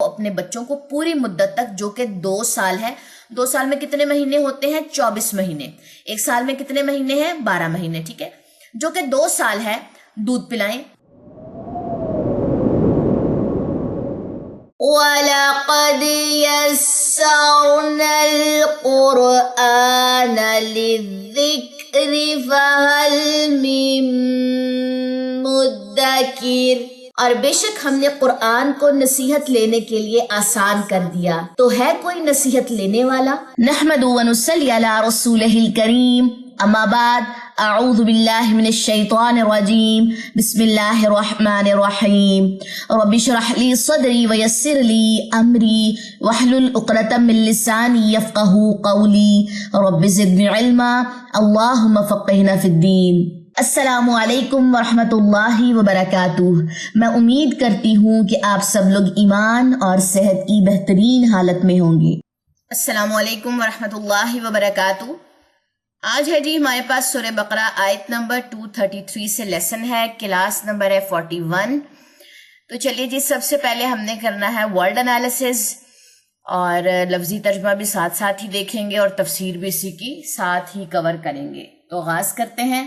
اپنے بچوں کو پوری مدت تک جو کہ 2 سال ہے. 2 سال میں کتنے مہینے ہوتے ہیں؟ 24 مہینے. 1 سال میں کتنے مہینے ہیں؟ 12 مہینے. ٹھیک ہے, جو کہ 2 سال ہے دودھ پلائیں. وَلَقَدْ يَسَّرْنَا الْقُرْآنَ لِلذِّكْرِ فَهَلْ مِن مُدَّكِرٍ. اور بے شک ہم نے قرآن کو نصیحت لینے کے لیے آسان کر دیا, تو ہے کوئی نصیحت لینے والا؟ نحمد ونصلی علی رسولہ الکریم. اما بعد, اعوذ باللہ من الشیطان الرجیم. بسم اللہ الرحمن الرحیم. رب اشرح لی صدری ویسر لی امری واحلل عقدۃ من لسانی یفقہوا قولی. رب زدنی علما اللہم فقہنا فی الدین. السلام علیکم ورحمۃ اللہ وبرکاتہ. میں امید کرتی ہوں کہ آپ سب لوگ ایمان اور صحت کی بہترین حالت میں ہوں گے. السلام علیکم ورحمۃ اللہ وبرکاتہ. آج ہے جی ہمارے پاس سورہ بقرہ آیت نمبر 233 سے لیسن ہے. کلاس نمبر ہے 41. تو چلیے جی, سب سے پہلے ہم نے کرنا ہے ورڈ انالیسز, اور لفظی ترجمہ بھی ساتھ ساتھ ہی دیکھیں گے اور تفسیر بھی اسی کی ساتھ ہی کور کریں گے. تو آغاز کرتے ہیں.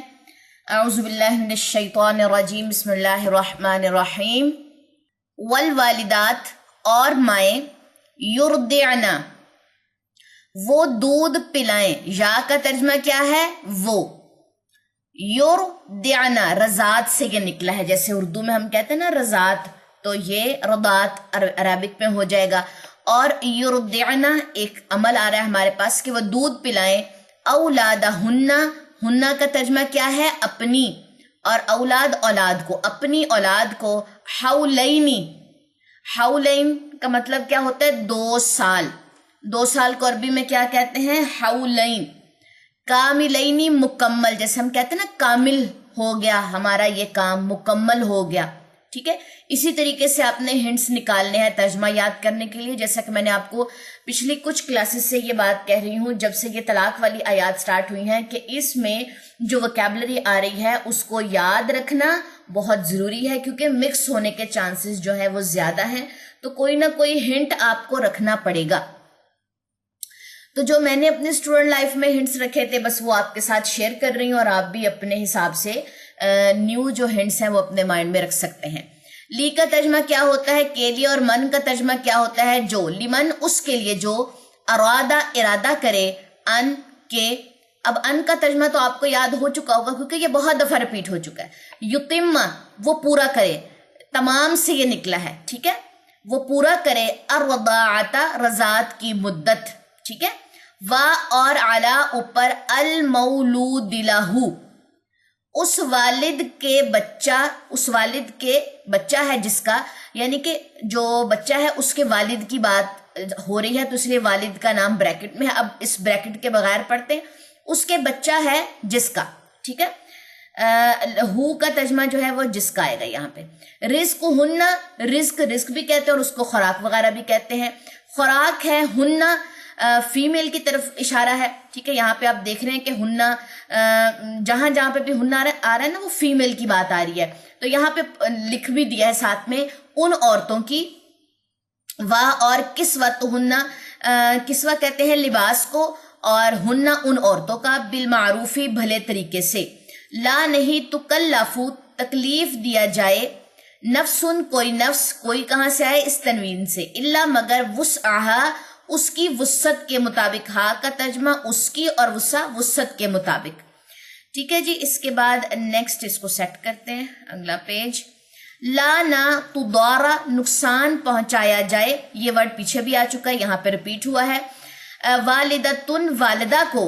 اعوذ باللہ من الشیطان الرجیم. بسم اللہ الرحمن الرحیم. والوالدات, اور مائیں, یرضعن, وہ دودھ پلائیں. یا کا ترجمہ کیا ہے؟ وہ. یرضعن, رضاعت سے یہ نکلا ہے. جیسے اردو میں ہم کہتے ہیں نا رضاعت, تو یہ رضاعت عربک میں ہو جائے گا. اور یرضعن ایک عمل آ رہا ہے ہمارے پاس کہ وہ دودھ پلائیں. اولادہن, ہنہ کا ترجمہ کیا ہے؟ اپنی. اور اولاد, اولاد کو, اپنی اولاد کو. حولینی, حولین کا مطلب کیا ہوتا ہے؟ 2 سال. 2 سال کو عربی میں کیا کہتے ہیں؟ حولین. کاملینی, مکمل. جیسے ہم کہتے ہیں نا کامل ہو گیا ہمارا یہ کام, مکمل ہو گیا. ٹھیک ہے, اسی طریقے سے آپ نے ہنٹس نکالنے ہیں ترجمہ یاد کرنے کے لیے. جیسا کہ میں نے آپ کو پچھلی کچھ کلاسز سے یہ بات کہہ رہی ہوں, جب سے یہ طلاق والی آیات سٹارٹ ہوئی ہیں, کہ اس میں جو وکیبلری آ رہی ہے اس کو یاد رکھنا بہت ضروری ہے, کیونکہ مکس ہونے کے چانسز جو ہے وہ زیادہ ہیں. تو کوئی نہ کوئی ہنٹ آپ کو رکھنا پڑے گا. تو جو میں نے اپنے اسٹوڈنٹ لائف میں ہنٹس رکھے تھے بس وہ آپ کے ساتھ شیئر کر رہی ہوں, اور آپ بھی اپنے حساب سے نیو جو ہنٹس ہیں وہ اپنے مائنڈ میں رکھ سکتے ہیں. لی کا ترجمہ کیا ہوتا ہے؟ کے لیے. اور من کا ترجمہ کیا ہوتا ہے؟ جو. لمن, اس کے لیے جو. ارادہ, ارادہ کرے. ان, کے. اب ان کا ترجمہ تو آپ کو یاد ہو چکا ہوگا کیونکہ یہ بہت دفعہ ریپیٹ ہو چکا ہے. یتم, وہ پورا کرے. تمام سے یہ نکلا ہے. ٹھیک ہے, وہ پورا کرے. الرضاعۃ, رضاعت کی مدت. ٹھیک ہے. و, اور علی, اوپر. المولود لہ, اس والد کے بچہ, اس والد کے بچہ ہے جس کا, یعنی کہ جو بچہ ہے اس کے والد کی بات ہو رہی ہے, تو اس لیے والد کا نام بریکٹ میں ہے. اب اس بریکٹ کے بغیر پڑھتے ہیں. اس کے بچہ ہے جس کا. ٹھیک ہے, ہو کا ترجمہ جو ہے وہ جس کا آئے گا یہاں پہ. رزق ہن, رزق, رزق بھی کہتے ہیں اور اس کو خوراک وغیرہ بھی کہتے ہیں. خوراک ہے. ہن فیمیل کی طرف اشارہ ہے. ٹھیک ہے, یہاں پہ آپ دیکھ رہے ہیں کہ ہنہ, جہاں جہاں پہ بھی ہنہ آ رہا ہے نا وہ فیمیل کی بات آ رہی ہے. تو یہاں پہ لکھ بھی دیا ہے ساتھ میں ان عورتوں کی. واہ, اور کسوت ہنہ, کسوہ کہتے ہیں لباس کو, اور ہنہ ان عورتوں کا. بالمعروفی, بھلے طریقے سے. لا, نہیں. تکلفو, تکلیف دیا جائے. نفسن, کوئی نفس, کوئی کہاں سے آئے؟ اس تنوین سے. الا, مگر. وسعہا, اس کی وسعت کے مطابق. ہا کا ترجمہ اس کی, اور وسع, وسعت کے مطابق. ٹھیک ہے جی, اس کے بعد نیکسٹ اس کو سیٹ کرتے ہیں. اگلا پیج. لا, نہ. تضارا, نقصان پہنچایا جائے. یہ ورڈ پیچھے بھی آ چکا ہے, یہاں پہ ریپیٹ ہوا ہے. والدتن, والدہ کو.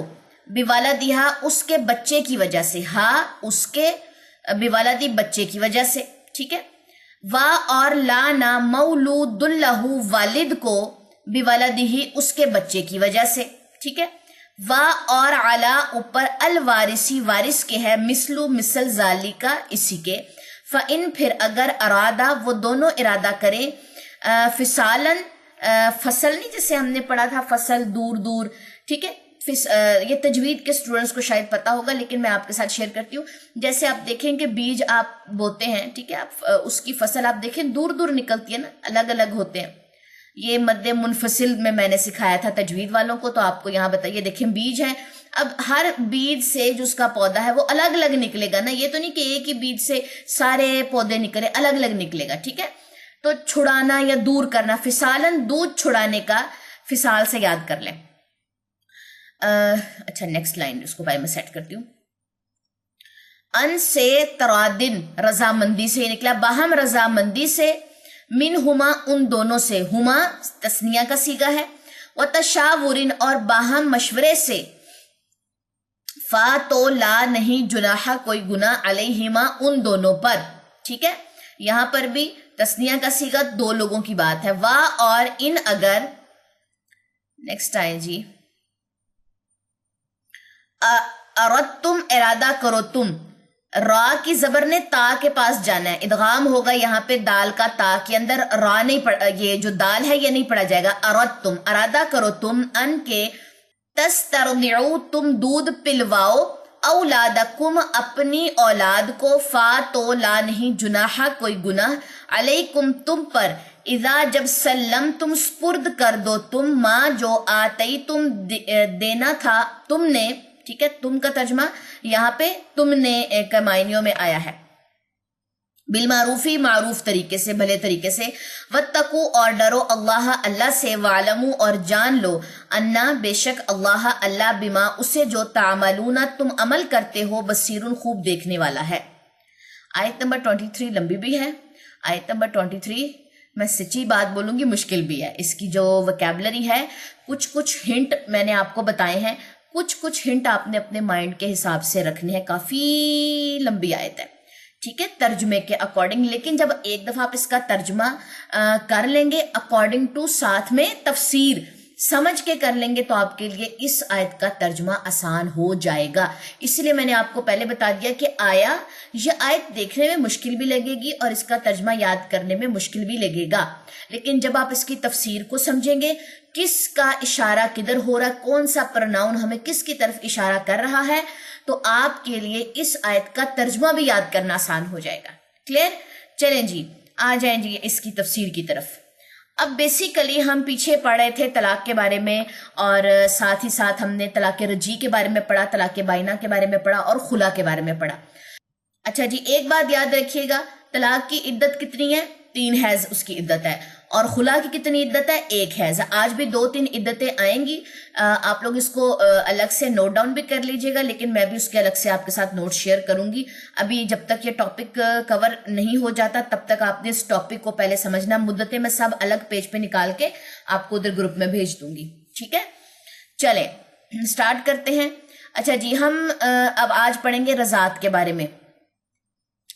بوالدہا, اس کے بچے کی وجہ سے. ہا, اس کے. بوالدی, بچے کی وجہ سے. ٹھیک ہے. وا, اور لا, نہ. مولود لہ, والد کو. بولدہی, اس کے بچے کی وجہ سے. ٹھیک ہے. وا, اور علا, اوپر. الوارثی, وارث کے ہے. مثلو, مثل. ذالی کا, اسی کے. فَإِن, پھر اگر. ارادہ, وہ دونوں ارادہ کریں. فصالن, فصل نہیں جیسے ہم نے پڑھا تھا فصل, دور دور. ٹھیک ہے. یہ تجوید کے سٹوڈنٹس کو شاید پتا ہوگا, لیکن میں آپ کے ساتھ شیئر کرتی ہوں. جیسے آپ دیکھیں کہ بیج آپ بوتے ہیں, ٹھیک ہے, آپ اس کی فصل آپ دیکھیں دور دور نکلتی ہے نا, الگ الگ ہوتے ہیں. یہ مد منفصل میں نے سکھایا تھا تجوید والوں کو، تو آپ کو یہاں بتائیے دیکھیں بیج ہے. اب ہر بیج سے جو اس کا پودا ہے وہ الگ الگ نکلے گا نا، یہ تو نہیں کہ ایک ہی بیج سے سارے پودے نکلے، الگ الگ نکلے گا. ٹھیک ہے، تو چھڑانا یا دور کرنا، فسالن دودھ چھڑانے کا، فسال سے یاد کر لیں. اچھا نیکسٹ لائن اس کو بھائی میں سیٹ کرتی ہوں. ان سے ترادن، رضامندی سے نکلا، باہم رضامندی سے، منہما ان دونوں سے، ہما تثنیہ کا صیغہ ہے، وتشاورن اور باہم مشورے سے، فا تو لا نہیں جناح کوئی گناہ، علیہما ان دونوں پر. ٹھیک ہے، یہاں پر بھی تثنیہ کا صیغہ دو لوگوں کی بات ہے، وا اور ان. اگر نیکسٹ آئے جی، اردتم ارادہ کرو تم، را کی زبر نے تا کے پاس جانا ہے، ادغام ہوگا یہاں پہ دال کا تا کے اندر، را نہیں پڑھا، یہ جو دال ہے یہ نہیں پڑھا جائے گا. اردتم ارادہ کرو تم، ان کے، تسترضعوا تم دودھ پلواؤ، اولادکم اپنی اولاد کو، فا تو لا نہیں جناح کوئی گناہ، علیکم تم پر، اذا جب سلم تم سپرد کر دو تم، ما جو آتی تم دینا تھا تم نے. ٹھیک ہے، تم کا ترجمہ یہاں پہ تم نے کے معنیوں میں آیا ہے، بالمعروفی معروف طریقے سے، بھلے طریقے سے، واتقوا اور ڈرو، اللہ اللہ سے، وعلموا اور جان لو، انا بے شک اللہ اللہ، بما اسے جو تعملون تم عمل کرتے ہو، بصیر خوب دیکھنے والا ہے. آیت نمبر 23 لمبی بھی ہے. آیت نمبر 23 میں سچی بات بولوں گی مشکل بھی ہے، اس کی جو وکیبلری ہے، کچھ ہنٹ میں نے آپ کو بتائے ہیں، کچھ ہنٹ آپ نے اپنے مائنڈ کے حساب سے رکھنے ہیں. کافی لمبی آیت ہے، ٹھیک ہے، ترجمے کے اکارڈنگ. لیکن جب ایک دفعہ آپ اس کا ترجمہ کر لیں گے اکارڈنگ ٹو، ساتھ میں تفسیر سمجھ کے کر لیں گے، تو آپ کے لیے اس آیت کا ترجمہ آسان ہو جائے گا. اس لیے میں نے آپ کو پہلے بتا دیا کہ آیا یہ آیت دیکھنے میں مشکل بھی لگے گی اور اس کا ترجمہ یاد کرنے میں مشکل بھی لگے گا، لیکن جب آپ اس کی تفسیر کو سمجھیں گے، کس کا اشارہ کدھر ہو رہا ہے، کون سا پرناؤن ہمیں کس کی طرف اشارہ کر رہا ہے، تو آپ کے لیے اس آیت کا ترجمہ بھی یاد کرنا آسان ہو جائے گا. کلیئر؟ چلیں جی آ جائیں جی اس کی تفسیر کی طرف. اب بیسیکلی ہم پیچھے پڑھ رہے تھے طلاق کے بارے میں، اور ساتھ ہی ساتھ ہم نے طلاق رجعی کے بارے میں پڑھا، طلاق بائنہ کے بارے میں پڑھا، اور خلا کے بارے میں پڑھا. اچھا جی، ایک بات یاد رکھیے گا، طلاق کی عدت کتنی ہے؟ 3 حیض اس کی عدت ہے، اور خلا کی کتنی عدت ہے؟ 1 حیض. آج بھی 2-3 عدتیں آئیں گی، آپ لوگ اس کو الگ سے نوٹ ڈاؤن بھی کر لیجئے گا، لیکن میں بھی اس کے الگ سے آپ کے ساتھ نوٹ شیئر کروں گی. ابھی جب تک یہ ٹاپک کور نہیں ہو جاتا تب تک آپ نے اس ٹاپک کو پہلے سمجھنا. مدتیں میں سب الگ پیج پہ نکال کے آپ کو ادھر گروپ میں بھیج دوں گی، ٹھیک ہے؟ چلیں سٹارٹ کرتے ہیں. اچھا جی، ہم اب آج پڑھیں گے رضاعت کے بارے میں،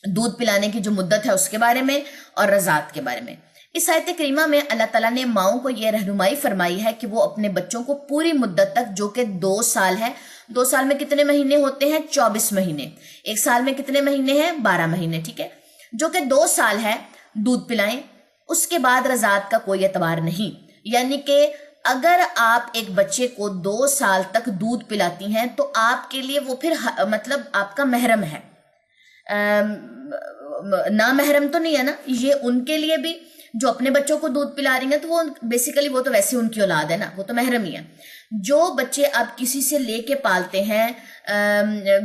دودھ پلانے کی جو مدت ہے اس کے بارے میں، اور رضاعت کے بارے میں. اس آیت کریمہ میں اللہ تعالیٰ نے ماؤں کو یہ رہنمائی فرمائی ہے کہ وہ اپنے بچوں کو پوری مدت تک، جو کہ 2 سال ہے، 2 سال میں کتنے مہینے ہوتے ہیں؟ 24 مہینے. 1 سال میں کتنے مہینے ہیں؟ 12 مہینے. ٹھیک ہے، جو کہ 2 سال ہے دودھ پلائیں. اس کے بعد رضاعت کا کوئی اعتبار نہیں. یعنی کہ اگر آپ ایک بچے کو 2 سال تک دودھ پلاتی ہیں تو آپ کے لیے وہ پھر مطلب آپ کا محرم ہے، نامحرم تو نہیں ہے نا. یہ ان کے لیے بھی جو اپنے بچوں کو دودھ پلا رہی ہیں تو وہ بیسیکلی وہ تو ویسے ان کی اولاد ہے نا، وہ تو محرم ہی ہے. جو بچے آپ کسی سے لے کے پالتے ہیں،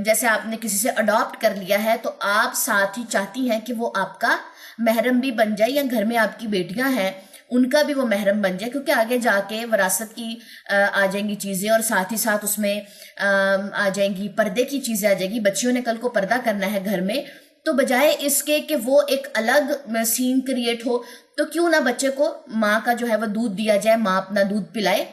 جیسے آپ نے کسی سے اڈاپٹ کر لیا ہے، تو آپ ساتھ ہی چاہتی ہیں کہ وہ آپ کا محرم بھی بن جائے، یا گھر میں آپ کی بیٹیاں ہیں ان کا بھی وہ محرم بن جائے، کیونکہ آگے جا کے وراثت کی آ جائیں گی چیزیں، اور ساتھ ہی ساتھ اس میں آ جائیں گی پردے کی چیزیں آ جائیں گی. بچیوں نے کل کو پردہ کرنا ہے گھر میں، تو بجائے اس کے کہ وہ ایک الگ سین کریٹ ہو، تو کیوں نہ بچے کو ماں کا جو ہے وہ دودھ دیا جائے، ماں اپنا دودھ پلائے،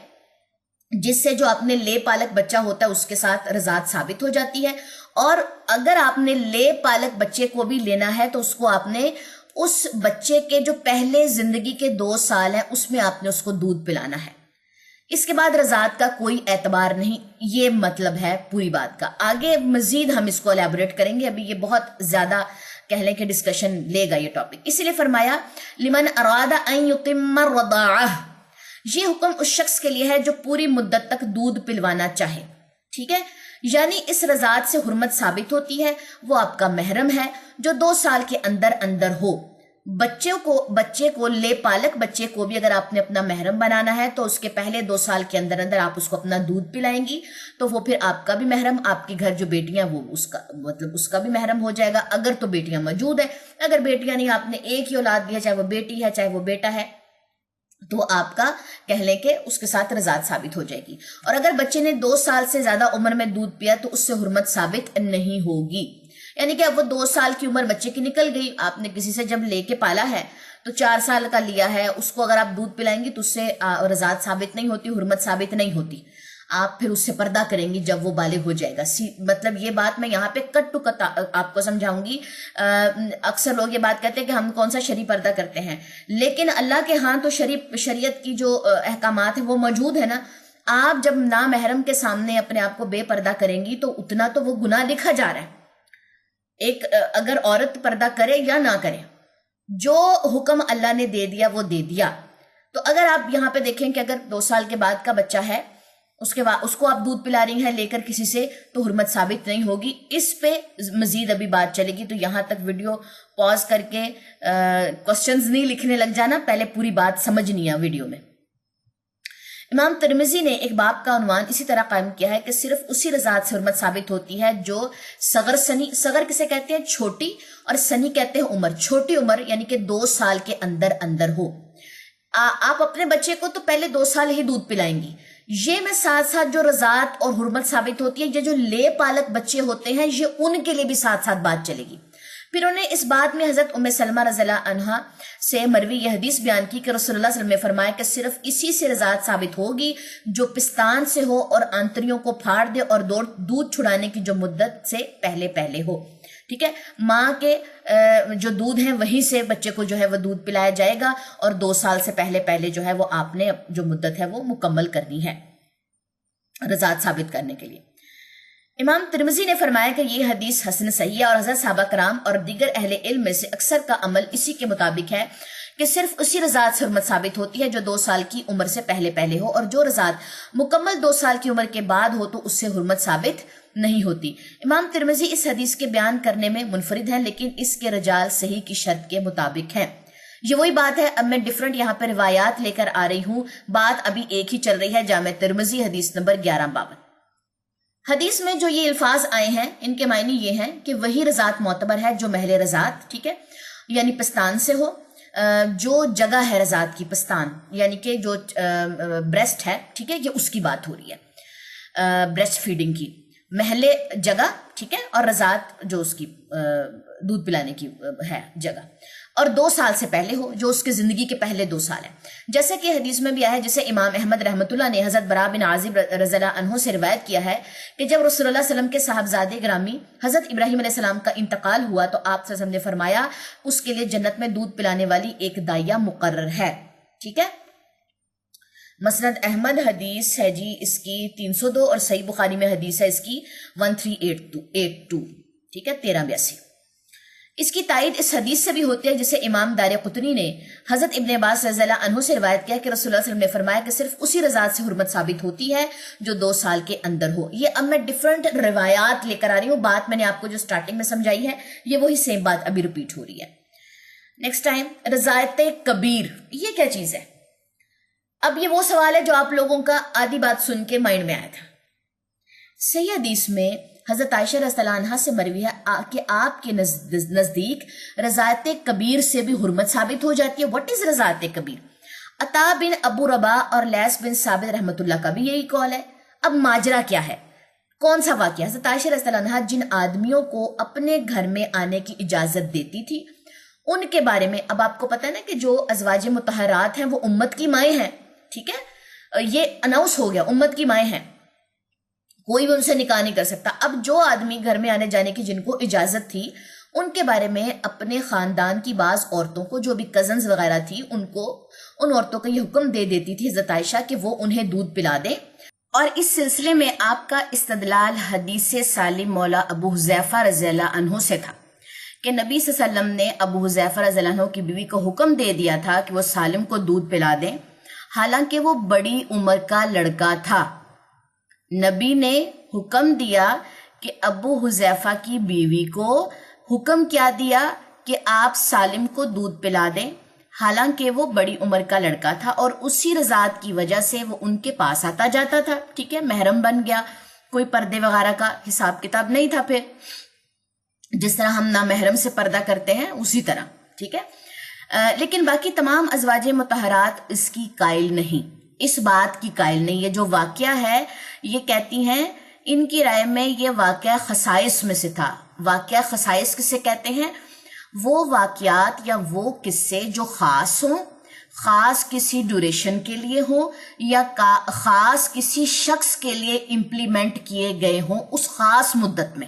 جس سے جو اپنے لے پالک بچہ ہوتا ہے اس کے ساتھ رضاعت ثابت ہو جاتی ہے. اور اگر آپ نے لے پالک بچے کو بھی لینا ہے تو اس کو آپ نے اس بچے کے جو پہلے زندگی کے 2 سال ہیں اس میں آپ نے اس کو دودھ پلانا ہے. اس کے بعد رضاعت کا کوئی اعتبار نہیں، یہ مطلب ہے پوری بات کا. آگے مزید ہم اس کو الیبوریٹ کریں گے، ابھی یہ بہت زیادہ کہہ لیں کہ ڈسکشن لے گا یہ ٹاپک. اسی لیے فرمایا لمن اراد ان یتم الرضاعہ، یہ حکم اس شخص کے لیے ہے جو پوری مدت تک دودھ پلوانا چاہے. ٹھیک ہے، یعنی اس رضاعت سے حرمت ثابت ہوتی ہے، وہ آپ کا محرم ہے جو 2 سال کے اندر ہو. بچے کو لے پالک بچے کو بھی اگر آپ نے اپنا محرم بنانا ہے تو اس کے پہلے 2 سال کے اندر اندر آپ اس کو اپنا دودھ پلائیں گی تو وہ پھر آپ کا بھی محرم، آپ کے گھر جو بیٹیاں وہ اس کا بھی محرم ہو جائے گا، اگر تو بیٹیاں موجود ہیں۔ اگر بیٹیاں نہیں، آپ نے ایک ہی اولاد دیا، چاہے وہ بیٹی ہے چاہے وہ بیٹا ہے، تو آپ کا کہہ لیں کہ اس کے ساتھ رضاعت ثابت ہو جائے گی۔ اور اگر بچے نے 2 سال سے زیادہ عمر میں دودھ پیا تو اس سے حرمت ثابت نہیں ہوگی، یعنی کہ اب وہ 2 سال کی عمر بچے کی نکل گئی، آپ نے کسی سے جب لے کے پالا ہے تو 4 سال کا لیا ہے، اس کو اگر آپ دودھ پلائیں گی تو اس سے رضاعت ثابت نہیں ہوتی، حرمت ثابت نہیں ہوتی، آپ پھر اس سے پردہ کریں گی جب وہ بالغ ہو جائے گا۔ مطلب یہ بات میں یہاں پہ کٹ ٹو کٹ آپ کو سمجھاؤں گی۔ اکثر لوگ یہ بات کہتے ہیں کہ ہم کون سا شرعی پردہ کرتے ہیں، لیکن اللہ کے ہاں تو شریعت کی جو احکامات ہیں وہ موجود ہے نا۔ آپ جب نامحرم کے سامنے اپنے آپ کو بے پردہ کریں گی تو اتنا تو وہ گناہ لکھا جا رہا ہے۔ اگر عورت پردہ کرے یا نہ کرے، جو حکم اللہ نے دے دیا وہ دے دیا۔ تو اگر آپ یہاں پہ دیکھیں کہ اگر 2 سال کے بعد کا بچہ ہے، اس کے بعد اس کو آپ دودھ پلا رہی ہیں لے کر کسی سے، تو حرمت ثابت نہیں ہوگی۔ اس پہ مزید ابھی بات چلے گی، تو یہاں تک ویڈیو پاز کر کے کوسچنز نہیں لکھنے لگ جانا، پہلے پوری بات سمجھنی ہے ویڈیو میں۔ امام ترمذی نے ایک باب کا عنوان اسی طرح قائم کیا ہے کہ صرف اسی رضاعت سے حرمت ثابت ہوتی ہے جو صغر کسے کہتے ہیں؟ چھوٹی، اور سنی کہتے ہیں عمر، چھوٹی عمر یعنی کہ 2 سال کے اندر اندر ہو۔ آپ اپنے بچے کو تو پہلے 2 سال ہی دودھ پلائیں گی، یہ میں ساتھ ساتھ جو رضاعت اور حرمت ثابت ہوتی ہے، یہ جو لے پالک بچے ہوتے ہیں یہ ان کے لیے بھی ساتھ ساتھ بات چلے گی۔ پھر انہیں اس بات میں حضرت ام سلمہ رضی اللہ عنہا سے مروی یہ حدیث بیان کی کہ رسول اللہ صلی اللہ علیہ وسلم نے فرمایا کہ صرف اسی سے رضاعت ثابت ہوگی جو پستان سے ہو اور آنتریوں کو پھاڑ دے اور دودھ چھڑانے کی جو مدت سے پہلے ہو۔ ٹھیک ہے، ماں کے جو دودھ ہیں وہیں سے بچے کو جو ہے وہ دودھ پلایا جائے گا، اور 2 سال سے پہلے جو ہے وہ آپ نے جو مدت ہے وہ مکمل کرنی ہے رضاعت ثابت کرنے کے لیے۔ امام ترمذی نے فرمایا کہ یہ حدیث حسن صحیح ہے، اور حضرت صحابہ کرام اور دیگر اہل علم میں سے اکثر کا عمل اسی کے مطابق ہے کہ صرف اسی رضاعت سے حرمت ثابت ہوتی ہے جو 2 سال کی عمر سے پہلے ہو، اور جو رضاعت مکمل 2 سال کی عمر کے بعد ہو تو اس سے حرمت ثابت نہیں ہوتی۔ امام ترمذی اس حدیث کے بیان کرنے میں منفرد ہیں، لیکن اس کے رجال صحیح کی شرط کے مطابق ہیں۔ یہ وہی بات ہے، اب میں ڈیفرنٹ یہاں پہ روایات لے کر آ رہی ہوں، بات ابھی ایک ہی چل رہی ہے، جامع ترمذی حدیث نمبر 1152۔ حدیث میں جو یہ الفاظ آئے ہیں ان کے معنی یہ ہیں کہ وہی رضاعت معتبر ہے جو محل رضاعت، ٹھیک ہے، یعنی پستان سے ہو، جو جگہ ہے رضاعت کی پستان یعنی کہ جو بریسٹ ہے، ٹھیک ہے، یہ اس کی بات ہو رہی ہے، بریسٹ فیڈنگ کی محل جگہ، ٹھیک ہے، اور رضاعت جو اس کی دودھ پلانے کی ہے جگہ، اور 2 سال سے پہلے ہو، جو اس کی زندگی کے پہلے 2 سال ہیں، جیسے کہ حدیث میں بھی آیا ہے، جسے امام احمد رحمۃ اللہ نے حضرت براء بن عازب رضی اللہ عنہ سے روایت کیا ہے کہ جب رسول اللہ صلی اللہ علیہ وسلم کے صاحبزادے گرامی حضرت ابراہیم علیہ السلام کا انتقال ہوا تو آپ صلی اللہ علیہ وسلم نے فرمایا اس کے لیے جنت میں دودھ پلانے والی ایک دائیا مقرر ہے، ٹھیک ہے۔ مسند احمد حدیث ہے جی اس کی 302، اور صحیح بخاری میں حدیث ہے اس کی 1382، ٹھیک ہے، 1382۔ اس کی تائید اس حدیث سے بھی ہوتی ہے جسے امام دارقطنی نے حضرت ابن عباس رضی اللہ عنہ سے روایت کیا کہ رسول اللہ صلی اللہ علیہ وسلم نے فرمایا کہ صرف اسی رضاعت سے حرمت ثابت ہوتی ہے جو 2 سال کے اندر ہو۔ یہ اب میں ڈیفرنٹ روایات لے کر آ رہی ہوں، بات میں نے آپ کو جو سٹارٹنگ میں سمجھائی ہے یہ وہی سیم بات ابھی ریپیٹ ہو رہی ہے۔ نیکسٹ ٹائم، رضاعت کبیر یہ کیا چیز ہے؟ اب یہ وہ سوال ہے جو آپ لوگوں کا آدھی بات سن کے مائنڈ میں آیا تھا۔ صحیح حدیث میں حضرت عائشہ رضی اللہ عنہا سے مروی ہے کہ آپ کے نزدیک رضاعت کبیر سے بھی حرمت ثابت ہو جاتی ہے۔ واٹ از رضاعت کبیر؟ عطا بن ابو رباح اور لیث بن ثابت رحمۃ اللہ کا بھی یہی قول ہے۔ اب ماجرا کیا ہے؟ کون سا واقعہ؟ حضرت عائشہ رضی اللہ عنہا جن آدمیوں کو اپنے گھر میں آنے کی اجازت دیتی تھی ان کے بارے میں، اب آپ کو پتہ ہے نا کہ جو ازواج مطہرات ہیں وہ امت کی مائیں ہیں، ٹھیک ہے، یہ اناؤنس ہو گیا، امت کی مائیں ہیں، کوئی بھی ان سے نکاح نہیں کر سکتا۔ اب جو آدمی گھر میں آنے جانے کی جن کو اجازت تھی ان کے بارے میں اپنے خاندان کی بعض عورتوں کو، جو بھی کزنز وغیرہ تھی، ان عورتوں کو یہ حکم دے دیتی تھی حضرت عائشہ کہ وہ انہیں دودھ پلا دیں۔ اور اس سلسلے میں آپ کا استدلال حدیث سالم مولا ابو حذیفہ رضی اللہ عنہ سے تھا کہ نبی صلی اللہ علیہ وسلم نے ابو حذیفہ رضی اللہ عنہ کی بیوی کو حکم دے دیا تھا کہ وہ سالم کو دودھ پلا دیں، حالانکہ وہ بڑی عمر کا لڑکا تھا۔ نبی نے حکم دیا کہ ابو حذیفہ کی بیوی کو حکم کیا دیا کہ آپ سالم کو دودھ پلا دیں، حالانکہ وہ بڑی عمر کا لڑکا تھا اور اسی رضاعت کی وجہ سے وہ ان کے پاس آتا جاتا تھا، ٹھیک ہے، محرم بن گیا، کوئی پردے وغیرہ کا حساب کتاب نہیں تھا، پھر جس طرح ہم نامحرم سے پردہ کرتے ہیں اسی طرح، ٹھیک ہے۔ لیکن باقی تمام ازواج مطہرات اس کی قائل نہیں، اس بات کی قائل نہیں۔ یہ جو واقعہ ہے یہ کہتی ہیں ان کی رائے میں یہ واقعہ خصائص میں سے تھا۔ واقعہ خصائص کسے کہتے ہیں؟ وہ واقعات یا وہ قصے جو خاص ہوں، خاص کسی ڈیوریشن کے لیے ہوں یا خاص کسی شخص کے لیے امپلیمنٹ کیے گئے ہوں اس خاص مدت میں۔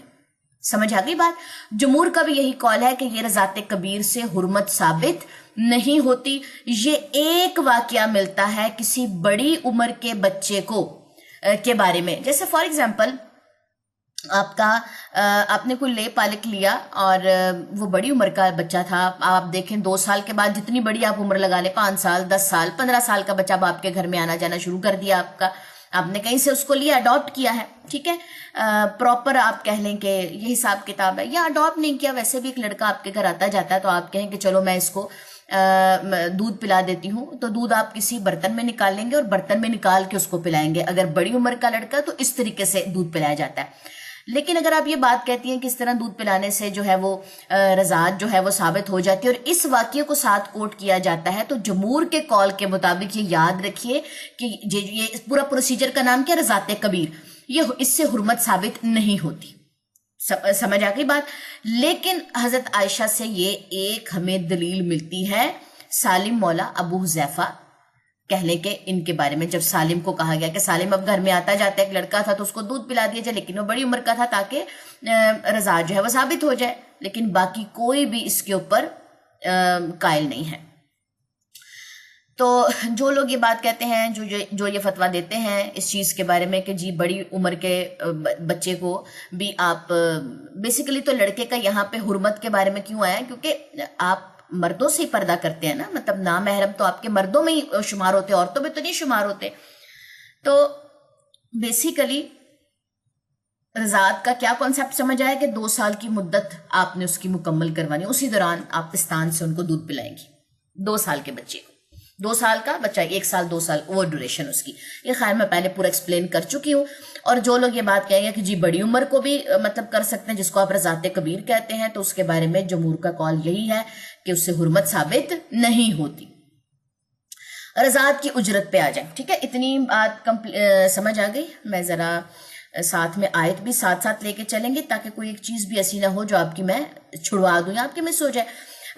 سمجھ آ گئی بات؟ جمہور کا بھی یہی قول ہے کہ یہ رضاعت کبیر سے حرمت ثابت نہیں ہوتی۔ یہ ایک واقعہ ملتا ہے کسی بڑی عمر کے بچے کو کے بارے میں، جیسے فار ایگزامپل آپ نے کوئی لے پالک لیا اور وہ بڑی عمر کا بچہ تھا، آپ دیکھیں 2 سال کے بعد جتنی بڑی آپ عمر لگا لیں، 5 سال 10 سال 15 سال کا بچہ اب آپ کے گھر میں آنا جانا شروع کر دیا، آپ نے کہیں سے اس کو لیا، اڈاپٹ کیا ہے، ٹھیک ہے، پراپر آپ کہہ لیں کہ یہ حساب کتاب ہے، یا اڈاپٹ نہیں کیا، ویسے بھی ایک لڑکا آپ کے گھر آتا جاتا ہے تو آپ کہیں کہ چلو میں اس کو دودھ پلا دیتی ہوں، تو دودھ آپ کسی برتن میں نکال لیں گے اور برتن میں نکال کے اس کو پلائیں گے۔ اگر بڑی عمر کا لڑکا تو اس طریقے سے دودھ پلایا جاتا ہے۔ لیکن اگر آپ یہ بات کہتی ہیں کہ اس طرح دودھ پلانے سے جو ہے وہ رضاعت جو ہے وہ ثابت ہو جاتی ہے اور اس واقعے کو ساتھ کوٹ کیا جاتا ہے، تو جمہور کے قول کے مطابق یہ یاد رکھیے کہ یہ پورا پروسیجر کا نام کیا؟ رضاعت کبیر، یہ اس سے حرمت ثابت نہیں ہوتی۔ سمجھ آ گئی بات؟ لیکن حضرت عائشہ سے یہ ایک ہمیں دلیل ملتی ہے، سالم مولا ابو حذیفہ کہہ لیں کہ ان کے بارے میں، جب سالم کو کہا گیا کہ سالم اب گھر میں آتا جاتا ہے، ایک لڑکا تھا تو اس کو دودھ پلا دیا جائے، لیکن وہ بڑی عمر کا تھا تاکہ رضاعت جو ہے وہ ثابت ہو جائے، لیکن باقی کوئی بھی اس کے اوپر قائل نہیں ہے۔ تو جو لوگ یہ بات کہتے ہیں، جو یہ فتویٰ دیتے ہیں اس چیز کے بارے میں کہ جی بڑی عمر کے بچے کو بھی آپ بیسیکلی، تو لڑکے کا یہاں پہ حرمت کے بارے میں کیوں آیا؟ کیونکہ آپ مردوں سے ہی پردہ کرتے ہیں نا، مطلب نامحرم تو آپ کے مردوں میں ہی شمار ہوتے، عورتوں میں تو نہیں شمار ہوتے۔ تو بیسیکلی رضاعت کا کیا کانسیپٹ سمجھ آیا کہ 2 سال کی مدت آپ نے اس کی مکمل کروانی، اسی دوران آپ پستان سے ان کو دودھ پلائیں گی 2 سال کے بچے کو۔ 2 سال کا بچہ، 1 سال 2 سال وہ ڈیوریشن اس کی، یہ خیر میں پہلے پورا ایکسپلین کر چکی ہوں۔ اور جو لوگ یہ بات کہیں گے کہ جی بڑی عمر کو بھی مطلب کر سکتے ہیں، جس کو آپ رضاعت کبیر کہتے ہیں، تو اس کے بارے میں جمہور کا قول یہی ہے کہ اس سے حرمت ثابت نہیں ہوتی۔ رضاعت کی اجرت پہ آ جائیں، ٹھیک ہے، اتنی بات سمجھ آ گئی؟ میں ذرا ساتھ میں آیت بھی ساتھ لے کے چلیں گے تاکہ کوئی ایک چیز بھی ایسی نہ ہو جو آپ کی میں چھڑوا دوں یا آپ کی مس ہو جائے۔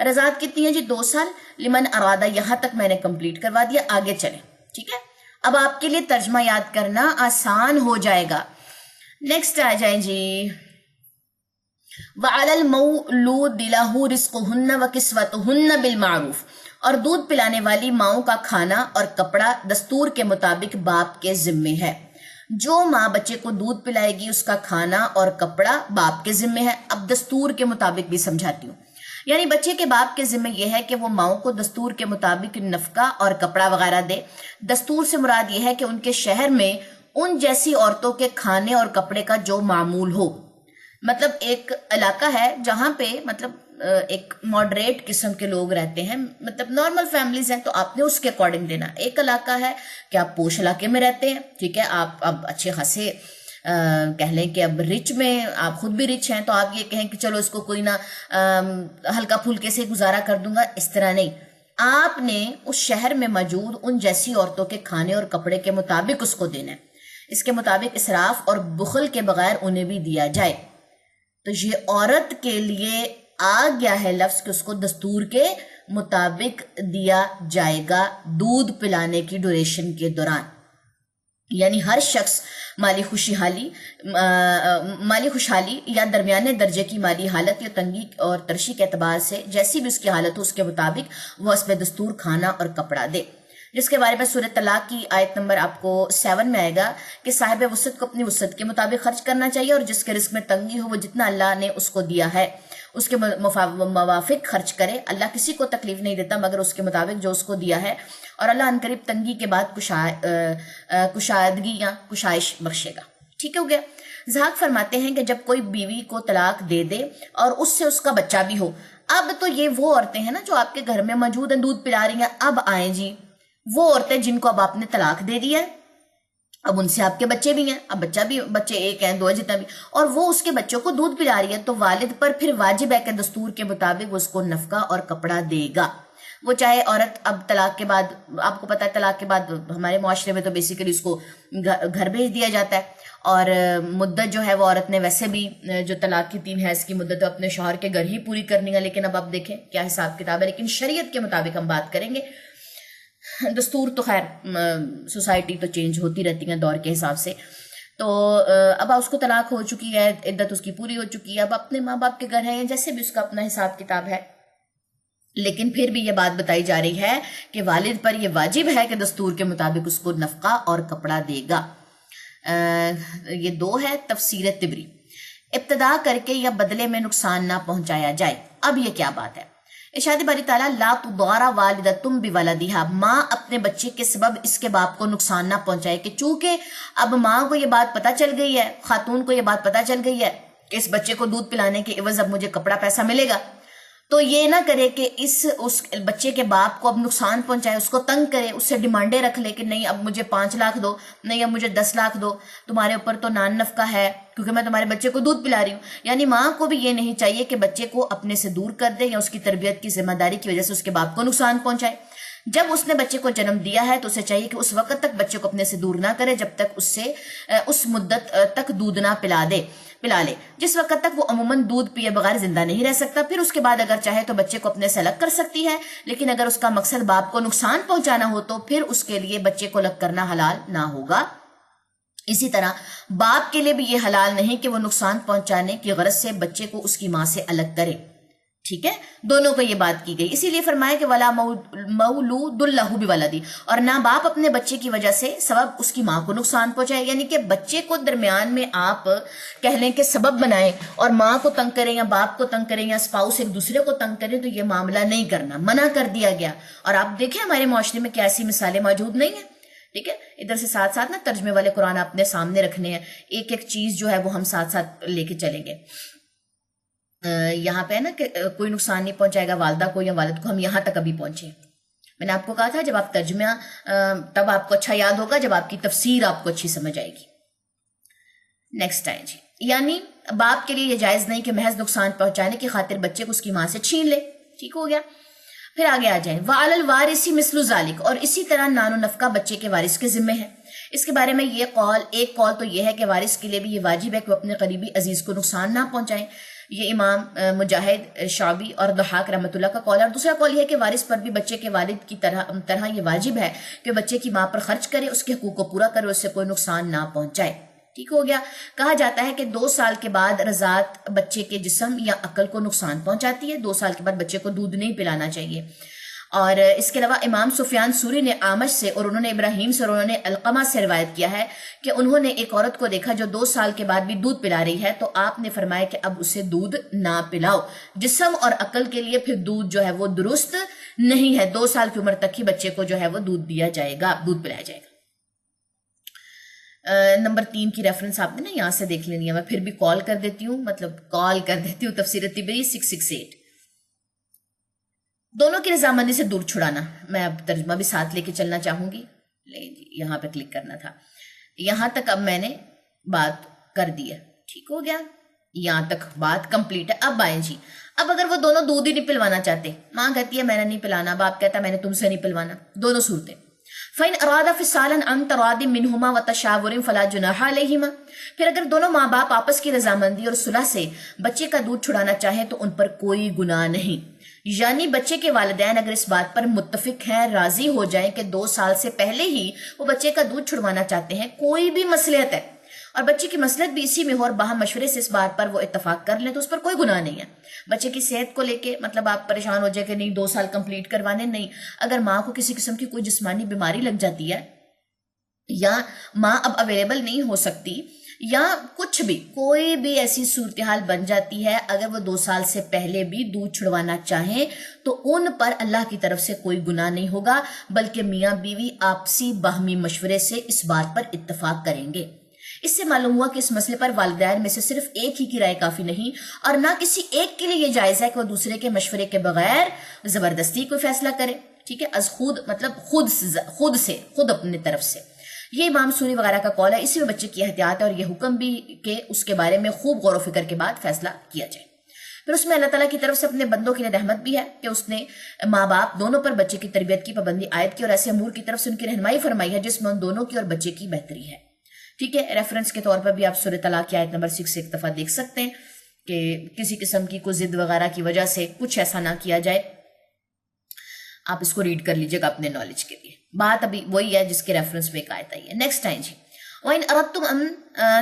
رضاعت کتنی ہے جی؟ 2 سال، لمن ارادہ، یہاں تک میں نے کمپلیٹ کروا دیا، آگے چلیں، ٹھیک ہے۔ اب آپ کے لیے ترجمہ یاد کرنا آسان ہو جائے گا۔ نیکسٹ آ جائیں جی، وَعَلَى الْمَوْلُودِ لَهُ رِزْقُهُنَّ وَكِسْوَتُهُنَّ بِالْمَعْرُوفِ، اور دودھ پلانے والی ماؤں کا کھانا اور کپڑا دستور کے مطابق باپ کے ذمے ہے۔ جو ماں بچے کو دودھ پلائے گی اس کا کھانا اور کپڑا باپ کے ذمے ہے۔ اب دستور کے مطابق بھی سمجھاتی ہوں، یعنی بچے کے باپ کے ذمہ یہ ہے کہ وہ ماؤں کو دستور کے مطابق نفقہ اور کپڑا وغیرہ دے۔ دستور سے مراد یہ ہے کہ ان کے شہر میں ان جیسی عورتوں کے کھانے اور کپڑے کا جو معمول ہو، مطلب ایک علاقہ ہے جہاں پہ مطلب ایک ماڈریٹ قسم کے لوگ رہتے ہیں، مطلب نارمل فیملیز ہیں، تو آپ نے اس کے اکارڈنگ دینا۔ ایک علاقہ ہے کہ آپ پوش علاقے میں رہتے ہیں، ٹھیک ہے، آپ اب اچھے خاصے کہہ لیں کہ اب رچ میں آپ خود بھی رچ ہیں، تو آپ یہ کہیں کہ چلو اس کو کوئی نہ ہلکا پھلکے سے گزارا کر دوں گا، اس طرح نہیں۔ آپ نے اس شہر میں موجود ان جیسی عورتوں کے کھانے اور کپڑے کے مطابق اس کو دینا ہے، اس کے مطابق اسراف اور بخل کے بغیر انہیں بھی دیا جائے۔ تو یہ عورت کے لیے آ گیا ہے لفظ کہ اس کو دستور کے مطابق دیا جائے گا دودھ پلانے کی ڈیوریشن کے دوران، یعنی ہر شخص مالی خوشحالی یا درمیانے درجے کی مالی حالت یا تنگی اور ترشی کے اعتبار سے جیسی بھی اس کی حالت ہو اس کے مطابق وہ حسب دستور کھانا اور کپڑا دے، جس کے بارے میں سورہ طلاق کی آیت نمبر آپ کو 7 میں آئے گا کہ صاحب وسعت کو اپنی وسعت کے مطابق خرچ کرنا چاہیے، اور جس کے رزق میں تنگی ہو وہ جتنا اللہ نے اس کو دیا ہے اس کے موافق خرچ کرے۔ اللہ کسی کو تکلیف نہیں دیتا مگر اس کے مطابق جو اس کو دیا ہے، اور اللہ عنقریب تنگی کے بعد کشادگی یا کشائش بخشے گا۔ ٹھیک ہو گیا؟ ذاق فرماتے ہیں کہ جب کوئی بیوی کو طلاق دے دے اور اس سے اس کا بچہ بھی ہو، اب تو یہ وہ عورتیں ہیں نا جو آپ کے گھر میں موجود ہیں، دودھ پلا رہی ہیں، اب آئیں جی وہ عورتیں جن کو اب آپ نے طلاق دے دیا ہے، اب ان سے آپ کے بچے بھی ہیں، اب بچے ایک ہیں، دو جتنا بھی، اور وہ اس کے بچوں کو دودھ پلا رہی ہے، تو والد پر پھر واجب ہے کہ دستور کے مطابق وہ اس کو نفقہ اور کپڑا دے گا۔ وہ چاہے عورت اب طلاق کے بعد، آپ کو پتا ہے طلاق کے بعد ہمارے معاشرے میں تو بیسیکلی اس کو گھر بھیج دیا جاتا ہے، اور مدت جو ہے وہ عورت نے ویسے بھی جو طلاق کی 3 حیض کی مدت اپنے شوہر کے گھر ہی پوری کرنی ہے، لیکن اب آپ دیکھیں کیا حساب کتاب ہے، لیکن شریعت کے مطابق ہم بات کریں گے۔ دستور تو خیر سوسائٹی تو چینج ہوتی رہتی ہیں دور کے حساب سے، تو اب اس کو طلاق ہو چکی ہے، عدت اس کی پوری ہو چکی ہے، اب اپنے ماں باپ کے گھر ہے، جیسے بھی اس کا اپنا حساب کتاب ہے، لیکن پھر بھی یہ بات بتائی جا رہی ہے کہ والد پر یہ واجب ہے کہ دستور کے مطابق اس کو نفقہ اور کپڑا دے گا۔ یہ 2 ہے تفسیر طبری۔ ابتدا کر کے یا بدلے میں نقصان نہ پہنچایا جائے، اب یہ کیا بات ہے؟ ارشاد باری تعالیٰ لا تضار والدۃ بولدہا، ماں اپنے بچے کے سبب اس کے باپ کو نقصان نہ پہنچائے، کہ چونکہ اب ماں کو یہ بات پتہ چل گئی ہے، خاتون کو یہ بات پتہ چل گئی ہے کہ اس بچے کو دودھ پلانے کے عوض اب مجھے کپڑا پیسہ ملے گا، تو یہ نہ کرے کہ اس بچے کے باپ کو اب نقصان پہنچائے، اس کو تنگ کرے، اس سے ڈیمانڈیں رکھ لے کہ نہیں اب مجھے 5 لاکھ دو، نہیں اب مجھے 10 لاکھ دو، تمہارے اوپر تو نان نفقہ ہے کیونکہ میں تمہارے بچے کو دودھ پلا رہی ہوں۔ یعنی ماں کو بھی یہ نہیں چاہیے کہ بچے کو اپنے سے دور کر دے یا اس کی تربیت کی ذمہ داری کی وجہ سے اس کے باپ کو نقصان پہنچائے۔ جب اس نے بچے کو جنم دیا ہے تو اسے چاہیے کہ اس وقت تک بچے کو اپنے سے دور نہ کرے جب تک اس مدت تک دودھ نہ پلا لے، جس وقت تک وہ عموماً دودھ پیے بغیر زندہ نہیں رہ سکتا۔ پھر اس کے بعد اگر چاہے تو بچے کو اپنے سے الگ کر سکتی ہے، لیکن اگر اس کا مقصد باپ کو نقصان پہنچانا ہو تو پھر اس کے لیے بچے کو الگ کرنا حلال نہ ہوگا۔ اسی طرح باپ کے لیے بھی یہ حلال نہیں کہ وہ نقصان پہنچانے کی غرض سے بچے کو اس کی ماں سے الگ کرے، ٹھیک ہے، دونوں کو یہ بات کی گئی۔ اسی لیے فرمایا کہ ولا مولود لہ بولدی، اور نہ باپ اپنے بچے کی وجہ سے سبب اس کی ماں کو نقصان پہنچائے، یعنی کہ بچے کو درمیان میں آپ کہہ لیں کہ سبب بنائیں اور ماں کو تنگ کریں یا باپ کو تنگ کریں یا اسپاؤس ایک دوسرے کو تنگ کریں، تو یہ معاملہ نہیں کرنا، منع کر دیا گیا۔ اور آپ دیکھیں ہمارے معاشرے میں کیا ایسی مثالیں موجود نہیں ہیں، ٹھیک ہے، ادھر سے ساتھ ساتھ نا ترجمے والے قرآن اپنے سامنے رکھنے ہیں، ایک ایک چیز جو ہے وہ ہم ساتھ ساتھ لے کے چلیں گے۔ یہاں پہ ہے نا کہ کوئی نقصان نہیں پہنچائے گا والدہ کو یا والد کو، ہم یہاں تک ابھی پہنچے۔ میں نے آپ کو کہا تھا جب آپ ترجمہ تب آپ کو اچھا یاد ہوگا جب آپ کی تفسیر آپ کو اچھی سمجھ آئے گی۔ نیکسٹ آئے جی، یعنی باپ کے لیے یہ جائز نہیں کہ محض نقصان پہنچانے کی خاطر بچے کو اس کی ماں سے چھین لے، ٹھیک ہو گیا۔ پھر آگے آ جائیں وَعَلَى الْوَارِثِ مِثْلُ ذَلِكَ، اور اسی طرح نان و نفقہ بچے کے وارث کے ذمے ہے۔ اس کے بارے میں ایک قول تو یہ ہے کہ وارث کے لیے بھی یہ واجب ہے کہ وہ اپنے قریبی عزیز کو نقصان نہ پہنچائیں، یہ امام مجاہد، شعبی اور ضحاک رحمۃ اللہ کا قول ہے۔ اور دوسرا قول یہ ہے کہ وارث پر بھی بچے کے والد کی طرح یہ واجب ہے کہ بچے کی ماں پر خرچ کرے، اس کے حقوق کو پورا کرے، اس سے کوئی نقصان نہ پہنچائے، ٹھیک ہو گیا۔ کہا جاتا ہے کہ 2 سال کے بعد رضاعت بچے کے جسم یا عقل کو نقصان پہنچاتی ہے، 2 سال کے بعد بچے کو دودھ نہیں پلانا چاہیے۔ اور اس کے علاوہ امام سفیان ثوری نے اعمش سے اور انہوں نے ابراہیم سے اور انہوں نے علقمہ سے روایت کیا ہے کہ انہوں نے ایک عورت کو دیکھا جو 2 سال کے بعد بھی دودھ پلا رہی ہے، تو آپ نے فرمایا کہ اب اسے دودھ نہ پلاؤ، جسم اور عقل کے لیے پھر دودھ جو ہے وہ درست نہیں ہے، 2 سال کی عمر تک ہی بچے کو جو ہے وہ دودھ دیا جائے گا، دودھ پلایا جائے گا۔ نمبر 3 کی ریفرنس آپ نے نا یہاں سے دیکھ لینی ہے، میں پھر بھی کال کر دیتی ہوں، تفسیر طبری 668۔ دونوں کی رضامندی سے دودھ چھڑانا، میں اب ترجمہ بھی ساتھ لے کے چلنا چاہوں گی، یہاں پہ کلک کرنا تھا، یہاں تک اب میں نے بات کر دی ہے، ٹھیک ہو گیا، یہاں تک بات کمپلیٹ ہے۔ اب آئیں جی، اب اگر وہ دونوں دودھ ہی نہیں پلوانا چاہتے، ماں کہتی ہے میں نے نہیں پلانا، باپ کہتا ہے میں نے تم سے نہیں پلوانا، دونوں صورتیں، فَإِنْ أَرَادَ فِصَالًا عَنْ تَرَاضٍ مِّنْهُمَا وَتَشَاوُرٍ فَلَا جُنَاحَ عَلَيْهِمَا، پھر اگر دونوں ماں باپ آپس کی رضامندی اور صلح سے بچے کا دودھ چھڑانا چاہیں تو ان پر کوئی گناہ نہیں، یعنی بچے کے والدین اگر اس بات پر متفق ہیں، راضی ہو جائیں کہ 2 سال سے پہلے ہی وہ بچے کا دودھ چھڑوانا چاہتے ہیں، کوئی بھی مصلحت ہے اور بچے کی مصلحت بھی اسی میں ہو اور باہم مشورے سے اس بات پر وہ اتفاق کر لیں تو اس پر کوئی گناہ نہیں ہے۔ بچے کی صحت کو لے کے مطلب آپ پریشان ہو جائے کہ نہیں 2 سال کمپلیٹ کروانے، نہیں، اگر ماں کو کسی قسم کی کوئی جسمانی بیماری لگ جاتی ہے یا ماں اب اویلیبل نہیں ہو سکتی یا کچھ بھی کوئی بھی ایسی صورتحال بن جاتی ہے، اگر وہ 2 سال سے پہلے بھی دودھ چھڑوانا چاہیں تو ان پر اللہ کی طرف سے کوئی گناہ نہیں ہوگا، بلکہ میاں بیوی آپسی باہمی مشورے سے اس بات پر اتفاق کریں گے۔ اس سے معلوم ہوا کہ اس مسئلے پر والدین میں سے صرف ایک ہی کی رائے کافی نہیں، اور نہ کسی ایک کے لیے یہ جائز ہے کہ وہ دوسرے کے مشورے کے بغیر زبردستی کوئی فیصلہ کرے، ٹھیک ہے، از خود مطلب خود اپنی طرف سے۔ یہ امام سوری وغیرہ کا قول ہے، اسی میں بچے کی احتیاط ہے، اور یہ حکم بھی کہ اس کے بارے میں خوب غور و فکر کے بعد فیصلہ کیا جائے۔ پھر اس میں اللہ تعالیٰ کی طرف سے اپنے بندوں کے لیے رحمت بھی ہے کہ اس نے ماں باپ دونوں پر بچے کی تربیت کی پابندی عائد کی، اور ایسے امور کی طرف سے ان کی رہنمائی فرمائی ہے جس میں ان دونوں کی اور بچے کی بہتری ہے، ٹھیک ہے۔ ریفرنس کے طور پر بھی آپ سورہ طلاق کی آیت نمبر 6 سے ایک دفعہ دیکھ سکتے ہیں کہ کسی قسم کی کوئی ضد وغیرہ کی وجہ سے کچھ ایسا نہ کیا جائے۔ آپ اس کو ریڈ کر لیجئے گا اپنے نالج کے لیے، بات ابھی وہی ہے جس کے ریفرنس میں ایک آیت آئی ہے۔ نیکسٹ آئیں جی، وَإِنْ أَرَدْتُمْ أَن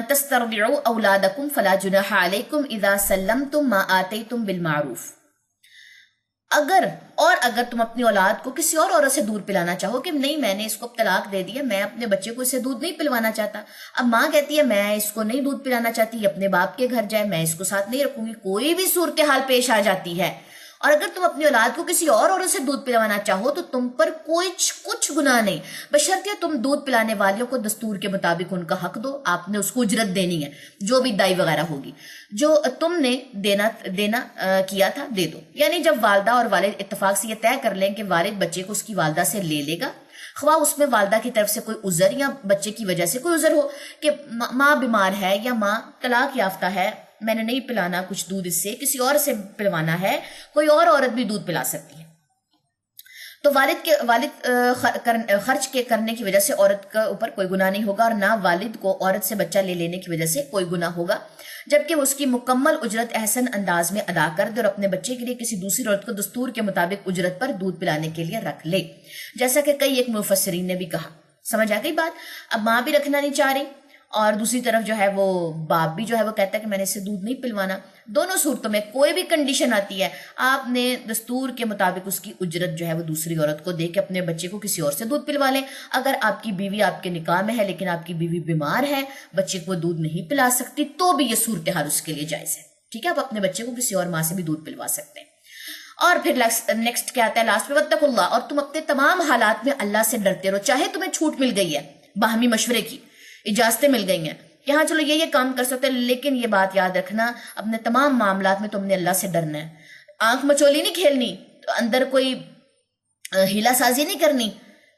تَسْتَرْضِعُوا أَوْلَادَكُمْ فَلَا جُنَاحَ عَلَيْكُمْ إِذَا سَلَّمْتُمْ مَا آتَيْتُمْ بِالْمَعْرُوفِ۔ اگر تم اپنی اولاد کو کسی اور عورت سے دودھ پلانا چاہو کہ نہیں میں نے اس کو طلاق دے دیا، میں اپنے بچے کو اسے دودھ نہیں پلوانا چاہتا، اب ماں کہتی ہے میں اس کو نہیں دودھ پلانا چاہتی، یہ اپنے باپ کے گھر جائے، میں اس کو ساتھ نہیں رکھوں گی، کوئی بھی صورتحال پیش آ جاتی ہے، اور اگر تم اپنی اولاد کو کسی اور عورت سے دودھ پلوانا چاہو تو تم پر کچھ گناہ نہیں، بشرطے تم دودھ پلانے والوں کو دستور کے مطابق ان کا حق دو، آپ نے اس کو اجرت دینی ہے، جو بھی دائی وغیرہ ہوگی جو تم نے دینا کیا تھا دے دو۔ یعنی جب والدہ اور والد اتفاق سے یہ طے کر لیں کہ والد بچے کو اس کی والدہ سے لے لے گا، خواہ اس میں والدہ کی طرف سے کوئی عذر یا بچے کی وجہ سے کوئی عذر ہو کہ ماں بیمار ہے یا ماں طلاق یافتہ ہے، میں نے نہیں پلانا کچھ دودھ، اس سے کسی اور سے پلوانا ہے، کوئی اور عورت بھی دودھ پلا سکتی ہے، تو والد خرچ کے کرنے کی وجہ سے عورت کے اوپر کوئی گناہ نہیں ہوگا، اور نہ والد کو عورت سے بچہ لے لینے کی وجہ سے کوئی گناہ ہوگا، جبکہ وہ اس کی مکمل اجرت احسن انداز میں ادا کر دے اور اپنے بچے کے لیے کسی دوسری عورت کو دستور کے مطابق اجرت پر دودھ پلانے کے لیے رکھ لے، جیسا کہ کئی ایک مفسرین نے بھی کہا۔ سمجھ آ گئی بات؟ اب ماں بھی رکھنا نہیں چاہ رہی اور دوسری طرف جو ہے وہ باپ بھی جو ہے وہ کہتا ہے کہ میں نے اسے دودھ نہیں پلوانا، دونوں صورتوں میں کوئی بھی کنڈیشن آتی ہے آپ نے دستور کے مطابق اس کی اجرت جو ہے وہ دوسری عورت کو دے کے اپنے بچے کو کسی اور سے دودھ پلوا لیں۔ اگر آپ کی بیوی آپ کے نکاح میں ہے لیکن آپ کی بیوی بیمار ہے، بچے کو دودھ نہیں پلا سکتی، تو بھی یہ صورتحال اس کے لیے جائز ہے، ٹھیک ہے، آپ اپنے بچے کو کسی اور ماں سے بھی دودھ پلوا سکتے ہیں۔ اور پھر نیکسٹ کیا آتا ہے لاسٹ میں، وَاتَّقُوا اللَّهَ، اور تم اپنے تمام حالات میں اللہ سے ڈرتے رہو، چاہے تمہیں چھوٹ مل گئی ہے، باہمی مشورے کی اجازتیں مل گئی ہیں کہ ہاں چلو یہ کام کر سکتے ہیں، لیکن یہ بات یاد رکھنا اپنے تمام معاملات میں تم نے اللہ سے ڈرنا ہے، آنکھ مچولی نہیں کھیلنی، اندر کوئی ہیلا سازی نہیں کرنی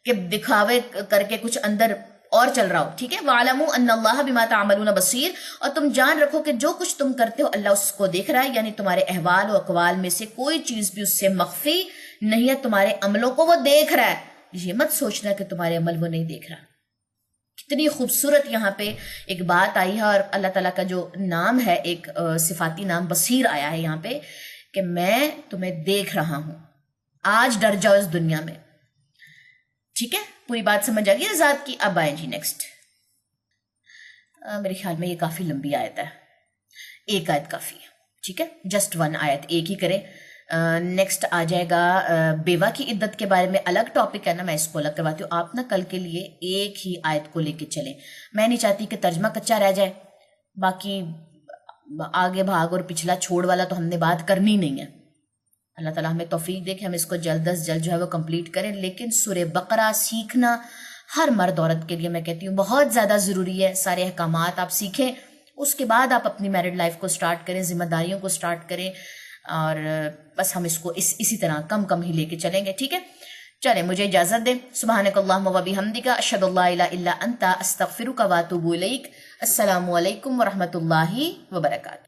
کہ دکھاوے کر کے کچھ اندر اور چل رہا ہو، ٹھیک ہے۔ وَاعْلَمُوا أَنَّ اللَّهَ بِمَا تَعْمَلُونَ بَصِيرٌ، اور تم جان رکھو کہ جو کچھ تم کرتے ہو اللہ اس کو دیکھ رہا ہے، یعنی تمہارے احوال و اقوال میں سے کوئی چیز بھی اس سے مخفی نہیں ہے، تمہارے عملوں کو وہ دیکھ رہا ہے، یہ مت سوچنا کہ تمہارے عمل وہ نہیں دیکھ رہا۔ کتنی خوبصورت یہاں پہ ایک بات آئی ہے، اور اللہ تعالیٰ کا جو نام ہے ایک صفاتی نام بصیر آیا ہے یہاں پہ کہ میں تمہیں دیکھ رہا ہوں، آج ڈر جاؤ اس دنیا میں، ٹھیک ہے، پوری بات سمجھ آ گئی ذات کی۔ اب آئیں جی نیکسٹ، میرے خیال میں یہ کافی لمبی آیت ہے، ایک آیت کافی ہے، ٹھیک ہے، جسٹ ون آیت ایک ہی کریں۔ نیکسٹ آ جائے گا بیوہ کی عدت کے بارے میں، الگ ٹاپک ہے نا، میں اس کو الگ کرواتی ہوں، آپ نا کل کے لیے ایک ہی آیت کو لے کے چلیں، میں نہیں چاہتی کہ ترجمہ کچا رہ جائے، باقی آگے بھاگ اور پچھلا چھوڑ والا تو ہم نے بات کرنی نہیں ہے۔ اللہ تعالیٰ ہمیں توفیق دے کہ ہم اس کو جلد از جلد جو ہے وہ کمپلیٹ کریں، لیکن سورہ بقرہ سیکھنا ہر مرد عورت کے لیے میں کہتی ہوں بہت زیادہ ضروری ہے، سارے احکامات آپ سیکھیں، اس کے بعد آپ اپنی میرڈ لائف کو سٹارٹ کریں، ذمہ داریوں کو سٹارٹ کریں، اور بس ہم اس کو اسی طرح کم ہی لے کے چلیں گے، ٹھیک ہے۔ چلیں مجھے اجازت دیں، سبحانک اللہم و بحمدک، اشہد ان لا الہ الا انت، استغفرک و اتوب الیک۔ السلام علیکم ورحمۃ اللہ وبرکاتہ۔